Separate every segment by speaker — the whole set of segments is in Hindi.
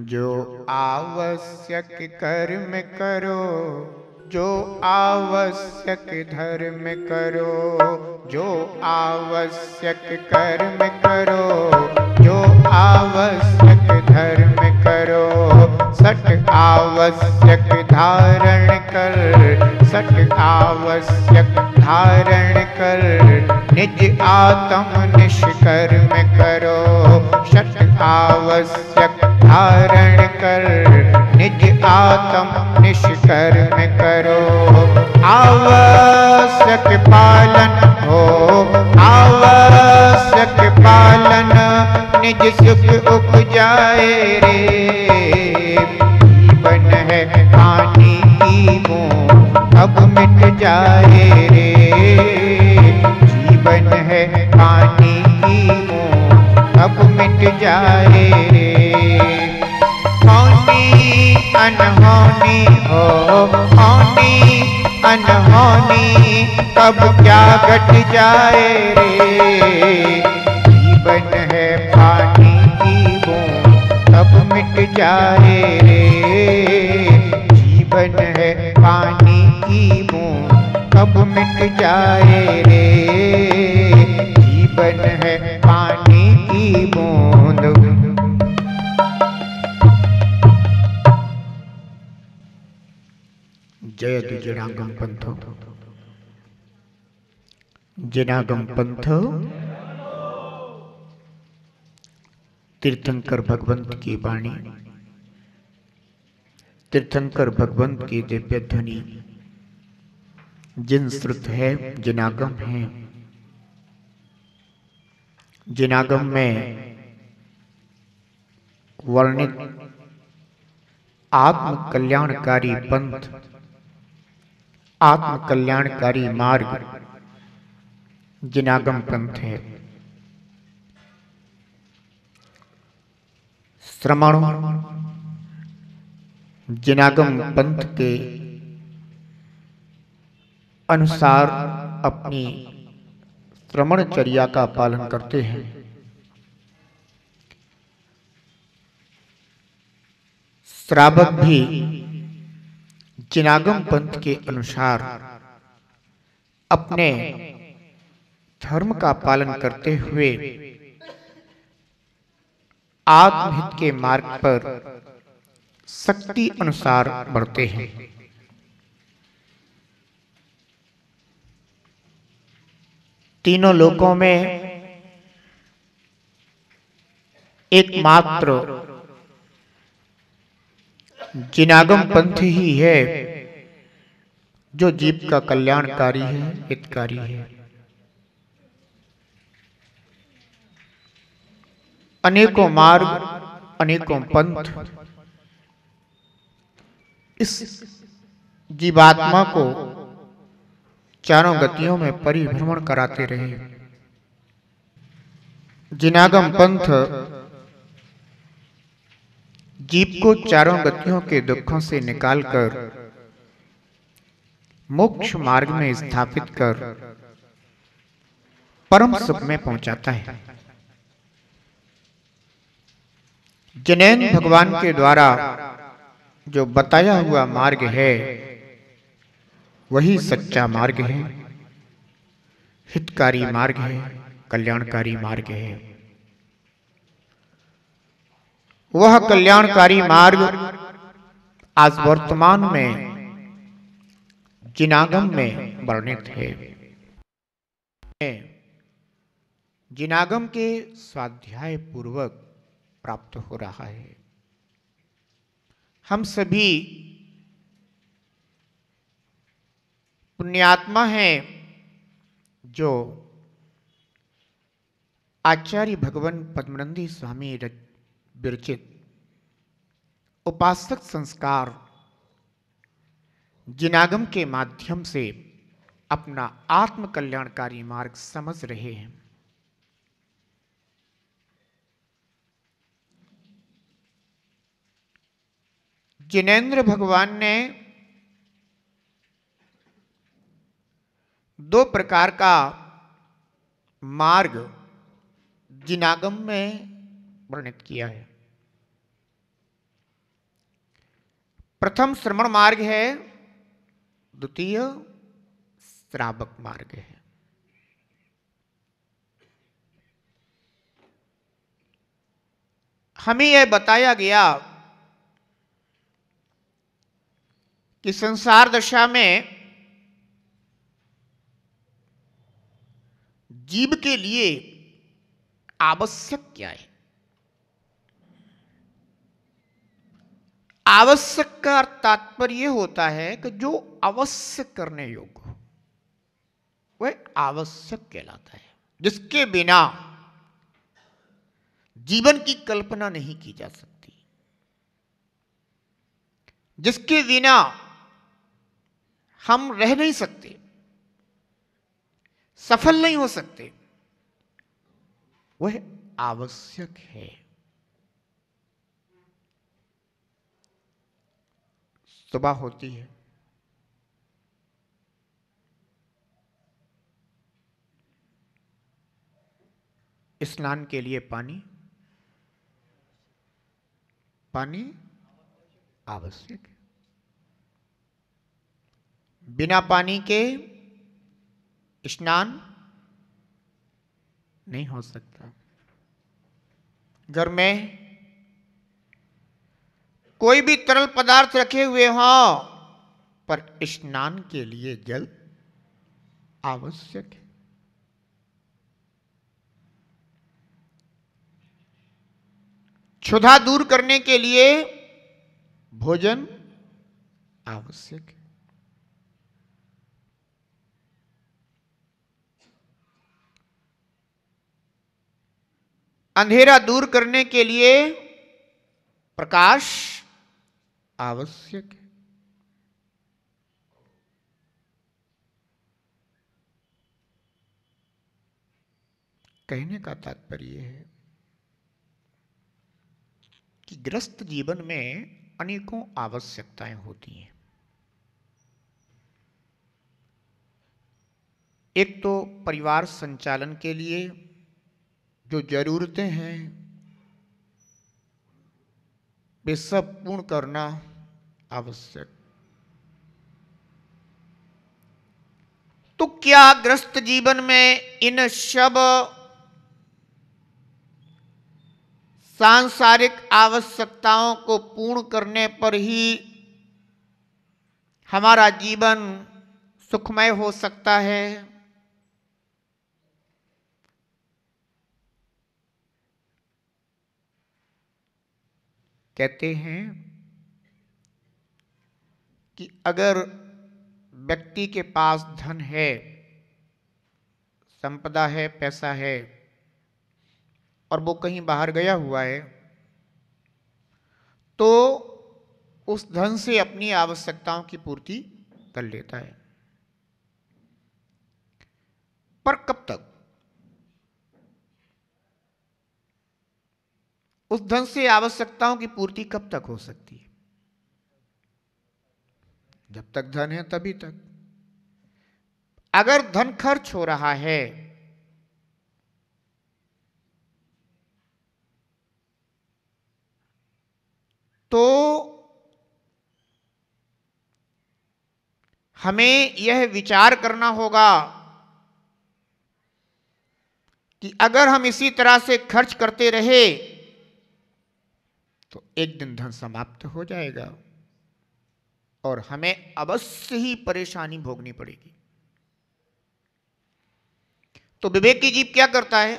Speaker 1: जो आवश्यक कर्म करो, जो आवश्यक धर्म करो, जो आवश्यक कर्म करो, जो आवश्यक धर्म करो, सठ आवश्यक धारण कर, सठ आवश्यक धारण कर, निज आत्म निष्कर्म करो, सठ आवश्यक धारण कर, निज आत्म निष्कर्म करो। आवश्यक पालन हो, आवश्यक पालन, निज सुख उपजाए रे। जीवन है पानी की बूंद अब मिट जाए रे। जीवन है पानी की बूंद अब मिट जाए रे। होनी अनहोनी हो, होनी अनहोनी कब क्या घट जाए रे। जीवन है पानी की बूंद कब मिट जाए रे। जीवन है पानी की बूंद कब मिट जाए रे। जीवन है पानी की बूंद। जयतु जनागम पंथो, जनागम पंथो। तीर्थंकर भगवंत की वाणी, तीर्थंकर भगवंत की दिव्य ध्वनि जिन श्रुत है, जिनागम है। जिनागम में वर्णित आत्म कल्याणकारी पंथ, आत्म कल्याणकारी मार्ग जिनागम पंथ है। श्रमण जिनागम पंथ के अनुसार अपनी श्रमणचर्या का पालन करते हैं। श्रावक भी जिनागम पंथ के अनुसार अपने धर्म का पालन करते हुए आत्महित के मार्ग पर शक्ति अनुसार बढ़ते हैं। तीनों लोकों में एकमात्र जिनागम पंथ ही है जो जीव का कल्याणकारी है, हितकारी है। अनेकों मार्ग, अनेकों पंथ इस जीवात्मा को चारों गतियों में परिभ्रमण कराते रहे। जिनागम पंथ जीव को चारों गतियों के दुखों से निकालकर मोक्ष मार्ग में स्थापित कर परम सुख में पहुंचाता है। जिनेन्द्र भगवान के द्वारा जो बताया हुआ मार्ग है वही सच्चा मार्ग है, हितकारी मार्ग है, कल्याणकारी मार्ग है। वह कल्याणकारी मार्ग आज वर्तमान में जिनागम में वर्णित है। जिनागम के स्वाध्याय पूर्वक प्राप्त हो रहा है। हम सभी पुण्यात्मा हैं जो आचार्य भगवान पद्मनंदी स्वामी विरचित उपासक संस्कार जिनागम के माध्यम से अपना आत्म कल्याणकारी मार्ग समझ रहे हैं। जिनेन्द्र भगवान ने दो प्रकार का मार्ग जिनागम में वर्णित किया है। प्रथम श्रवण मार्ग है, द्वितीय श्रावक मार्ग है। हमें यह बताया गया कि संसार दशा में जीव के लिए आवश्यक क्या है। आवश्यक का तात्पर्य होता है कि जो अवश्य करने योग्य हो वह आवश्यक कहलाता है, जिसके बिना जीवन की कल्पना नहीं की जा सकती, जिसके बिना हम रह नहीं सकते, सफल नहीं हो सकते, वह आवश्यक है। सुबह होती है, स्नान के लिए पानी आवश्यक है। बिना पानी के स्नान नहीं हो सकता। घर में कोई भी तरल पदार्थ रखे हुए हों पर स्नान के लिए जल आवश्यक है। क्षुधा दूर करने के लिए भोजन आवश्यक है। अंधेरा दूर करने के लिए प्रकाश आवश्यक है। कहने का तात्पर्य है कि ग्रस्त जीवन में अनेकों आवश्यकताएं होती हैं। एक तो परिवार संचालन के लिए जो जरूरतें हैं वे सब पूर्ण करना आवश्यक। तो क्या ग्रस्त जीवन में इन सब सांसारिक आवश्यकताओं को पूर्ण करने पर ही हमारा जीवन सुखमय हो सकता है? कहते हैं कि अगर व्यक्ति के पास धन है, संपदा है, पैसा है और वो कहीं बाहर गया हुआ है तो उस धन से अपनी आवश्यकताओं की पूर्ति कर लेता है। पर कब तक? उस धन से आवश्यकताओं की पूर्ति कब तक हो सकती है? जब तक धन है तभी तक। अगर धन खर्च हो रहा है तो हमें यह विचार करना होगा कि अगर हम इसी तरह से खर्च करते रहे तो एक दिन धन समाप्त हो जाएगा और हमें अवश्य ही परेशानी भोगनी पड़ेगी। तो विवेकी जीव क्या करता है?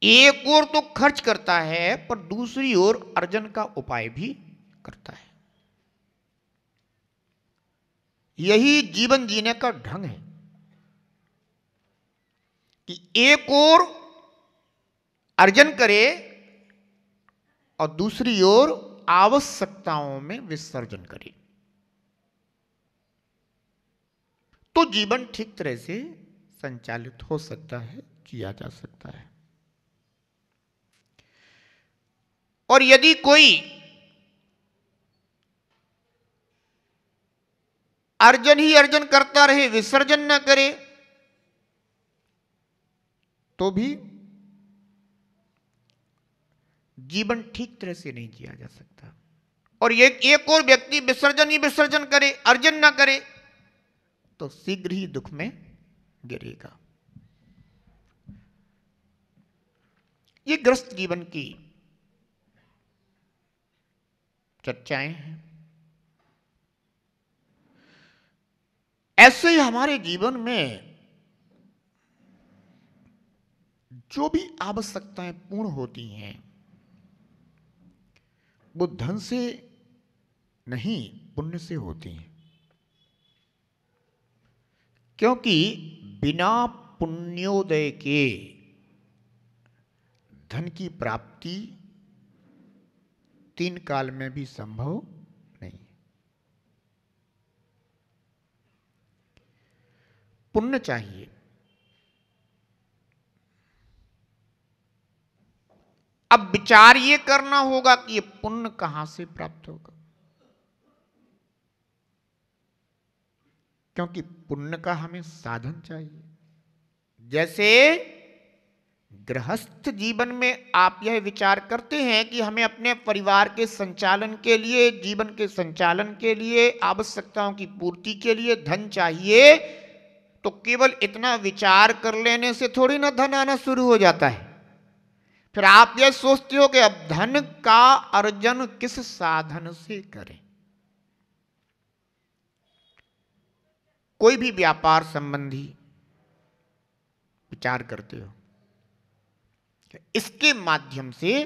Speaker 1: एक ओर तो खर्च करता है पर दूसरी ओर अर्जन का उपाय भी करता है। यही जीवन जीने का ढंग है कि एक ओर अर्जन करे और दूसरी ओर आवश्यकताओं में विसर्जन करे, तो जीवन ठीक तरह से संचालित हो सकता है, किया जा सकता है। और यदि कोई अर्जन ही अर्जन करता रहे, विसर्जन न करे, तो भी जीवन ठीक तरह से नहीं जिया जा सकता। और एक और व्यक्ति विसर्जन ही विसर्जन करे, अर्जन ना करे, तो शीघ्र ही दुख में गिरेगा। ये ग्रस्त जीवन की चर्चाएं हैं। ऐसे ही हमारे जीवन में जो भी आवश्यकताएं पूर्ण होती हैं वो धन से नहीं, पुण्य से होती हैं। क्योंकि बिना पुण्योदय के धन की प्राप्ति 3 काल में भी संभव नहीं। पुण्य चाहिए। अब विचार ये करना होगा कि ये पुण्य कहां से प्राप्त होगा, क्योंकि पुण्य का हमें साधन चाहिए। जैसे गृहस्थ जीवन में आप यह विचार करते हैं कि हमें अपने परिवार के संचालन के लिए, जीवन के संचालन के लिए, आवश्यकताओं की पूर्ति के लिए धन चाहिए, तो केवल इतना विचार कर लेने से थोड़ी ना धन आना शुरू हो जाता है। फिर आप यह सोचते हो कि अब धन का अर्जन किस साधन से करें। कोई भी व्यापार संबंधी विचार करते हो, इसके माध्यम से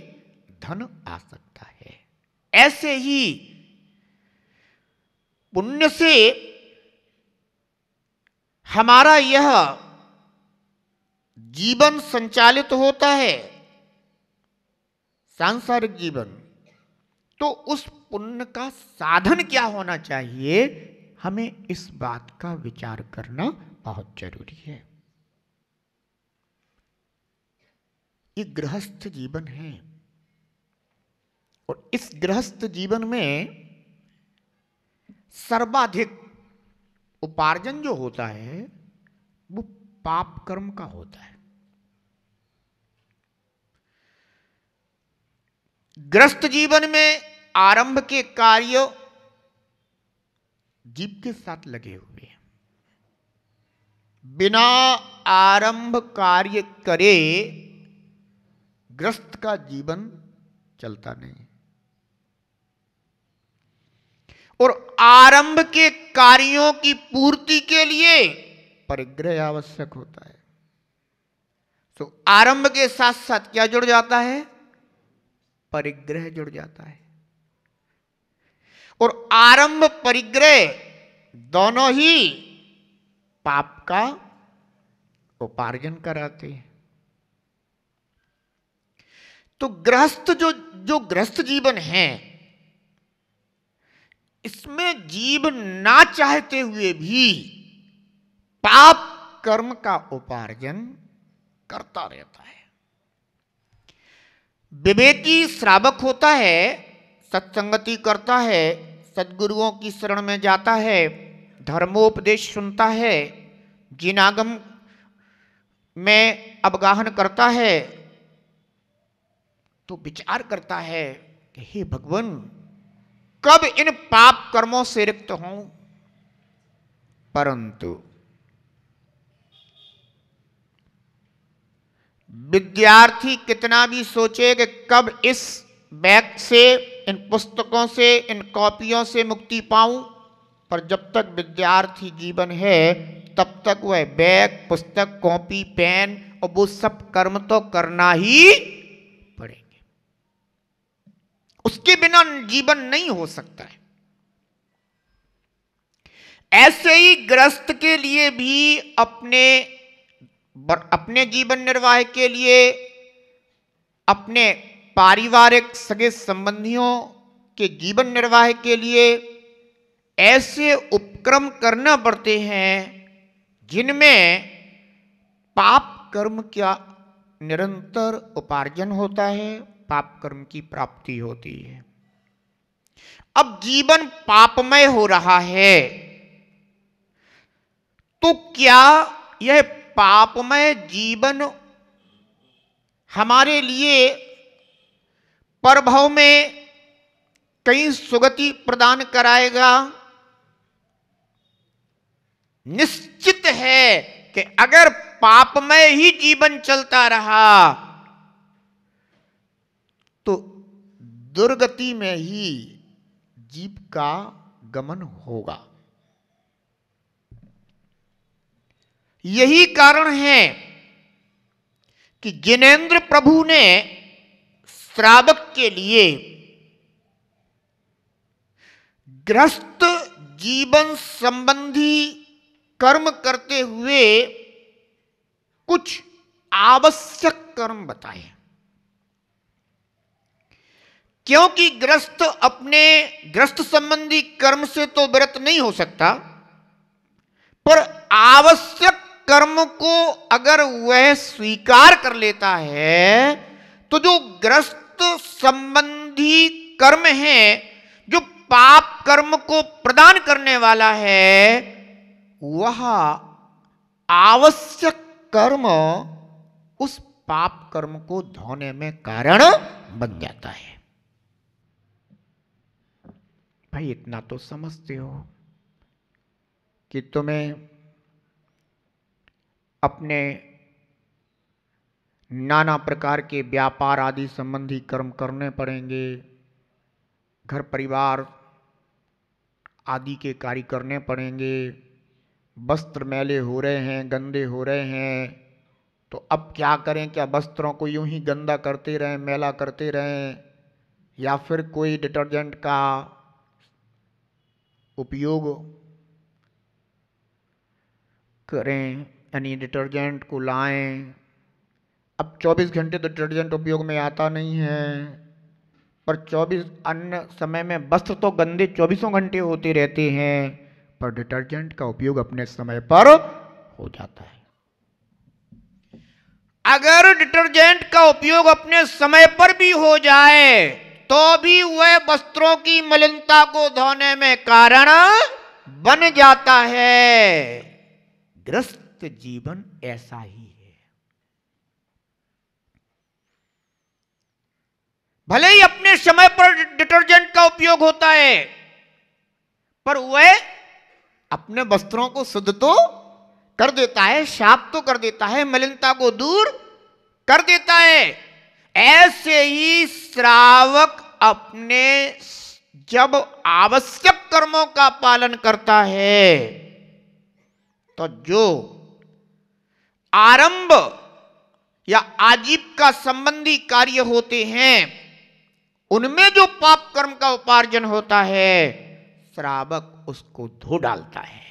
Speaker 1: धन आ सकता है। ऐसे ही पुण्य से हमारा यह जीवन संचालित होता है, सांसारिक जीवन। तो उस पुण्य का साधन क्या होना चाहिए, हमें इस बात का विचार करना बहुत जरूरी है। ये गृहस्थ जीवन है और इस गृहस्थ जीवन में सर्वाधिक उपार्जन जो होता है वो पाप कर्म का होता है। गृहस्थ जीवन में आरंभ के कार्य जीव के साथ लगे हुए हैं। बिना आरंभ कार्य करे गृहस्थ का जीवन चलता नहीं। और आरंभ के कार्यों की पूर्ति के लिए परिग्रह आवश्यक होता है। तो आरंभ के साथ साथ क्या जुड़ जाता है, परिग्रह जुड़ जाता है। और आरंभ परिग्रह दोनों ही पाप का उपार्जन कराते हैं। तो गृहस्थ जो गृहस्थ जीवन है, इसमें जीव ना चाहते हुए भी पाप कर्म का उपार्जन करता रहता है। विवेकी श्रावक होता है, सत्संगति करता है, सद्गुरुओं की शरण में जाता है, धर्मोपदेश सुनता है, जिनागम में अवगाहन करता है, तो विचार करता है कि हे भगवान, कब इन पाप कर्मों से रिक्त हूं। परंतु विद्यार्थी कितना भी सोचे कि कब इस बैग से, इन पुस्तकों से, इन कॉपियों से मुक्ति पाऊं, पर जब तक विद्यार्थी जीवन है तब तक वह बैग, पुस्तक, कॉपी, पेन और वो सब कर्म तो करना ही पड़ेंगे। उसके बिना जीवन नहीं हो सकता है। ऐसे ही गृहस्थ के लिए भी अपने जीवन निर्वाह के लिए, अपने पारिवारिक सगे संबंधियों के जीवन निर्वाह के लिए ऐसे उपक्रम करना पड़ते हैं जिनमें पाप कर्म का निरंतर उपार्जन होता है, पाप कर्म की प्राप्ति होती है। अब जीवन पापमय हो रहा है, तो क्या यह पापमय जीवन हमारे लिए परभव में कहीं सुगति प्रदान कराएगा। निश्चित है कि अगर पापमय ही जीवन चलता रहा तो दुर्गति में ही जीव का गमन होगा। यही कारण है कि जिनेंद्र प्रभु ने श्रावक के लिए गृहस्थ जीवन संबंधी कर्म करते हुए कुछ आवश्यक कर्म बताए, क्योंकि गृहस्थ अपने गृहस्थ संबंधी कर्म से तो विरत नहीं हो सकता, पर आवश्यक कर्म को अगर वह स्वीकार कर लेता है तो जो गृहस्थ संबंधी कर्म है, जो पाप कर्म को प्रदान करने वाला है, वह आवश्यक कर्म उस पाप कर्म को धोने में कारण बन जाता है। भाई इतना तो समझते हो कि तुम्हें अपने नाना प्रकार के व्यापार आदि संबंधी कर्म करने पड़ेंगे, घर परिवार आदि के कार्य करने पड़ेंगे, वस्त्र मैले हो रहे हैं, गंदे हो रहे हैं, तो अब क्या करें? क्या वस्त्रों को यूं ही गंदा करते रहें, मैला करते रहें, या फिर कोई डिटर्जेंट का उपयोग करें, यानी डिटर्जेंट को लाएं। अब 24 घंटे तो डिटर्जेंट उपयोग में आता नहीं है, पर 24 अन्य समय में वस्त्र तो गंदे 24 घंटे होते रहते हैं, पर डिटर्जेंट का उपयोग अपने समय पर हो जाता है। अगर डिटर्जेंट का उपयोग अपने समय पर भी हो जाए तो भी वह वस्त्रों की मलिनता को धोने में कारण बन जाता है। गृहस्थ जीवन ऐसा ही है। भले ही अपने समय पर डिटर्जेंट का उपयोग होता है, पर वह अपने वस्त्रों को शुद्ध तो कर देता है, साफ तो कर देता है, मलिनता को दूर कर देता है। ऐसे ही श्रावक अपने जब आवश्यक कर्मों का पालन करता है तो जो आरंभ या आजीविका संबंधी कार्य होते हैं उनमें जो पाप कर्म का उपार्जन होता है, श्रावक उसको धो डालता है।